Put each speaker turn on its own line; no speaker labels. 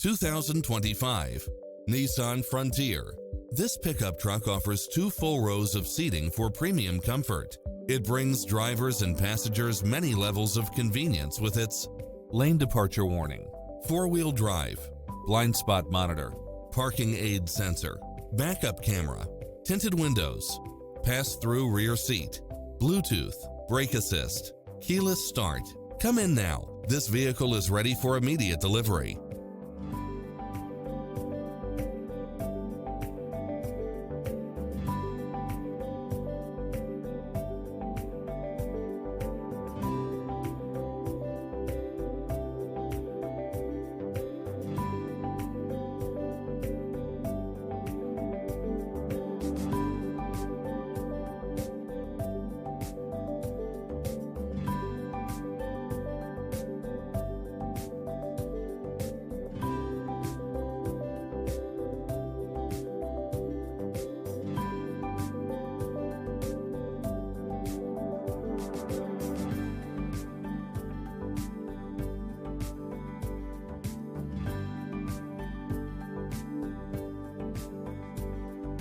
2025 Nissan Frontier. This pickup truck offers 2 full rows of seating for premium comfort. It brings drivers and passengers many levels of convenience with its lane departure warning, 4-wheel drive, blind spot monitor, parking aid sensor, backup camera, tinted windows, pass-through rear seat, Bluetooth, brake assist, keyless start. Come in now. This vehicle is ready for immediate delivery.